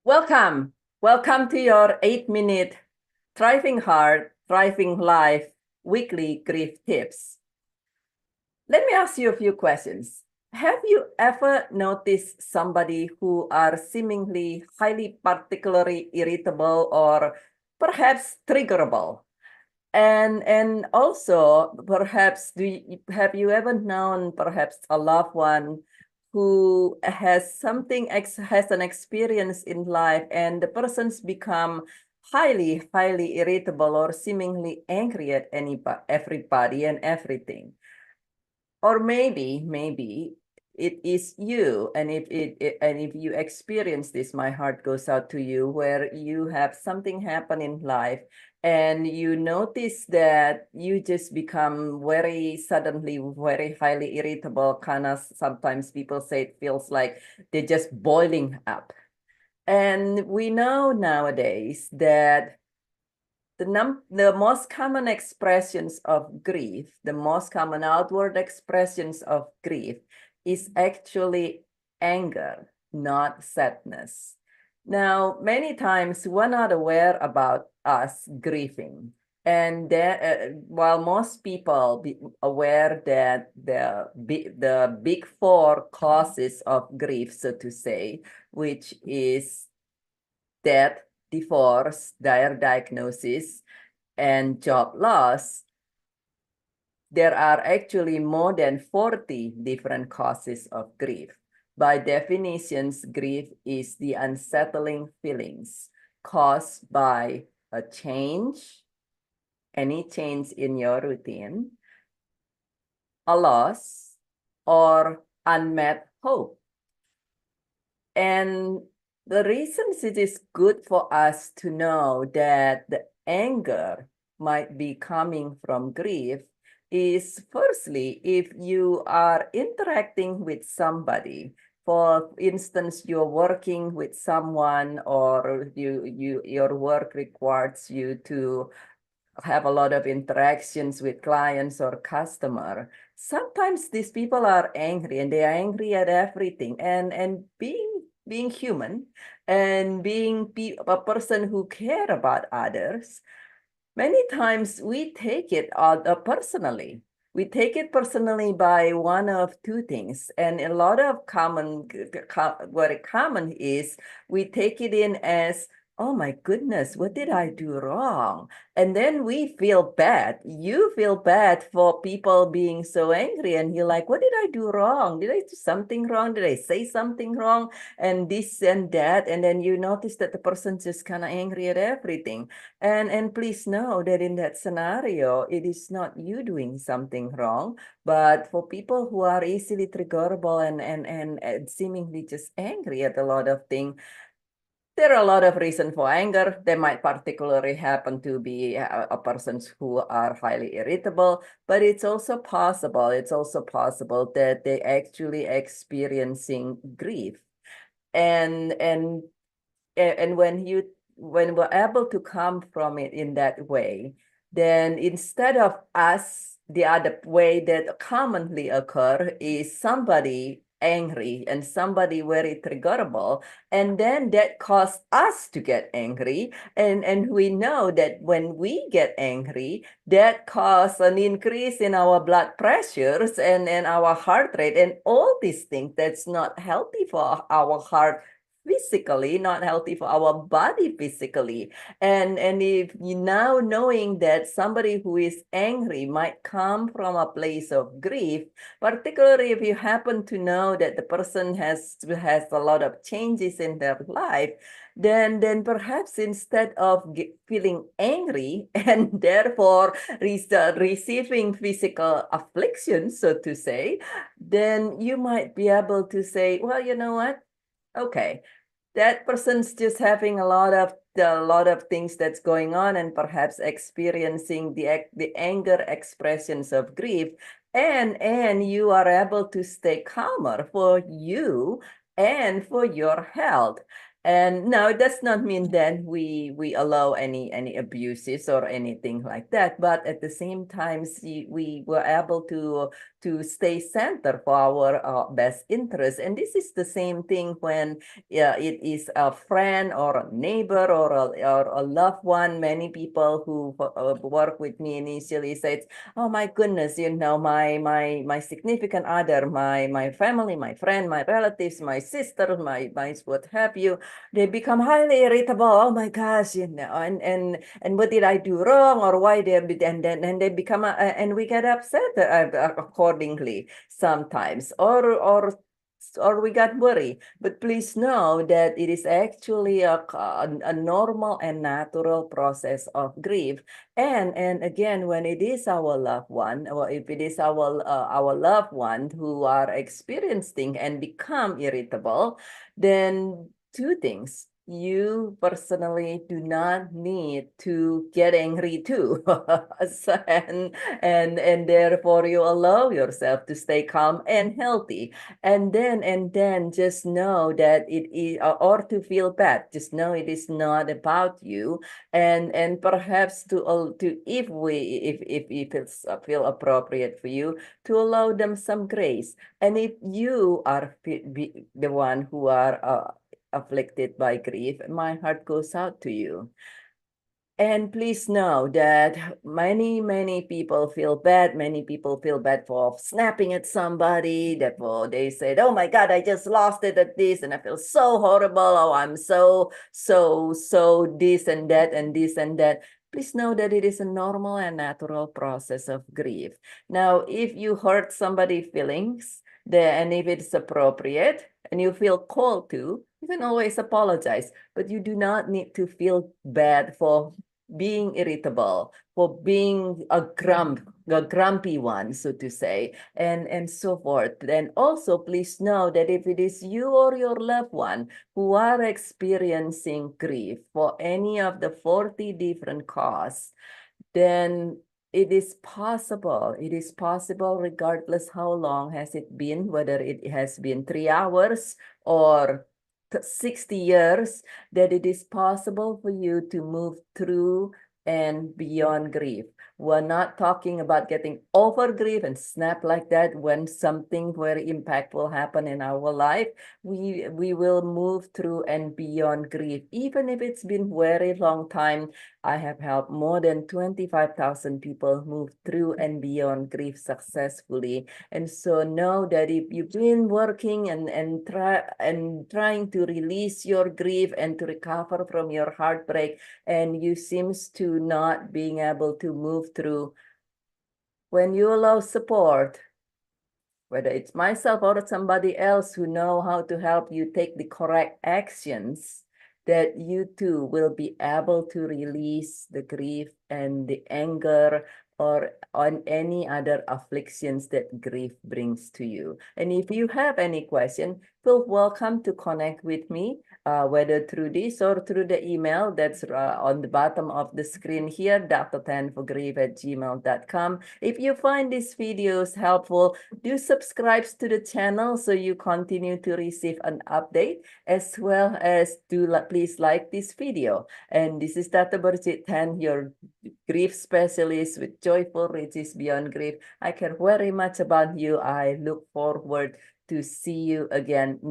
Welcome. Welcome to your 8-minute Thriving Heart, Thriving Life weekly grief tips. Let me ask you a few questions. Have you ever noticed somebody who are seemingly highly particularly irritable or perhaps triggerable? And also perhaps have you ever known perhaps a loved one who has has an experience in life, and the person's become highly irritable or seemingly angry at everybody and everything? Or maybe it is you, and if you experience this, my heart goes out to you, where you have something happen in life and you notice that you just become very suddenly very highly irritable, kind of sometimes people say it feels like they're just boiling up. And we know nowadays that the most common expressions of grief, the most common outward expressions of grief is actually anger, not sadness. Now, many times we're not aware about us grieving. And while most people be aware that the big four causes of grief, so to say, which is death, divorce, dire diagnosis, and job loss, there are actually more than 40 different causes of grief. By definitions, grief is the unsettling feelings caused by a change, any change in your routine, a loss, or unmet hope. And the reasons it is good for us to know that the anger might be coming from grief is, firstly, if you are interacting with somebody. For instance, you're working with someone, or your work requires you to have a lot of interactions with clients or customer. Sometimes these people are angry, and they are angry at everything. And being human and being a person who care about others, many times we take it personally. We take it personally by one of two things. And a lot of very common is we take it in as, oh my goodness, what did I do wrong? And then we feel bad. You feel bad for people being so angry, and you're like, what did I do wrong? Did I do something wrong? Did I say something wrong? And this and that. And then you notice that the person's just kind of angry at everything. And please know that in that scenario, it is not you doing something wrong, but for people who are easily triggerable and seemingly just angry at a lot of things, there are a lot of reasons for anger. They might particularly happen to be a persons who are highly irritable, but it's also possible that they actually experiencing grief. And when we're able to come from it in that way, then instead of us, the other way that commonly occur is somebody angry and somebody very triggerable, and then that causes us to get angry, and we know that when we get angry, that causes an increase in our blood pressures and our heart rate, and all these things that's not healthy for our heart physically, not healthy for our body physically. And if you now knowing that somebody who is angry might come from a place of grief, particularly if you happen to know that the person has a lot of changes in their life, then perhaps instead of feeling angry and therefore receiving physical affliction, so to say, then you might be able to say, well, you know what? Okay, that person's just having a lot of things that's going on, and perhaps experiencing the anger expressions of grief, and you are able to stay calmer for you and for your health. And now it does not mean that we allow any abuses or anything like that, but at the same time, we were able to to stay centered for our best interest. And this is the same thing when it is a friend or a neighbor or a loved one. Many people who work with me initially said, oh my goodness, my significant other, my family, my friend, my relatives, my sister, my what have you, they become highly irritable. Oh my gosh, and what did I do wrong, or why they, and then they become and we get upset accordingly sometimes, or we got worried. But please know that it is actually a normal and natural process of grief. And again, when it is our loved one, or if it is our loved one who are experiencing and become irritable, then two things. You personally do not need to get angry too. And therefore you allow yourself to stay calm and healthy. And then just know that it is, or to feel bad, just know it is not about you. And perhaps to if it's feel appropriate for you, to allow them some grace. And if you are the one who are afflicted by grief, my heart goes out to you. And please know that many people feel bad. Many people feel bad for snapping at somebody. Therefore, they said, "Oh my God, I just lost it at this, and I feel so horrible. Oh, I'm so this and that and this and that." Please know that it is a normal and natural process of grief. Now, if you hurt somebody's feelings, and if it's appropriate, and you feel called to, you can always apologize. But you do not need to feel bad for being irritable, for being a grumpy one, so to say, and so forth. And also, please know that if it is you or your loved one who are experiencing grief for any of the 40 different causes, then it is possible. It is possible, regardless how long has it been, whether it has been 3 hours or 60 years, that it is possible for you to move through and beyond grief. We're not talking about getting over grief and snap like that when something very impactful happen in our life. We will move through and beyond grief, even if it's been very long time. I have helped more than 25,000 people move through and beyond grief successfully. And so know that if you've been working and trying to release your grief and to recover from your heartbreak, and you seems to not being able to move through, when you allow support, whether it's myself or somebody else who know how to help you take the correct actions, that you too will be able to release the grief and the anger or on any other afflictions that grief brings to you. And if you have any question, feel welcome to connect with me, whether through this or through the email that's on the bottom of the screen here, drtanforgrief@gmail.com. If you find these videos helpful, do subscribe to the channel so you continue to receive an update, as well as please like this video. And this is Dr. BirgitteTan, your grief specialist with Joyful Riches Beyond Grief. I care very much about you. I look forward to see you again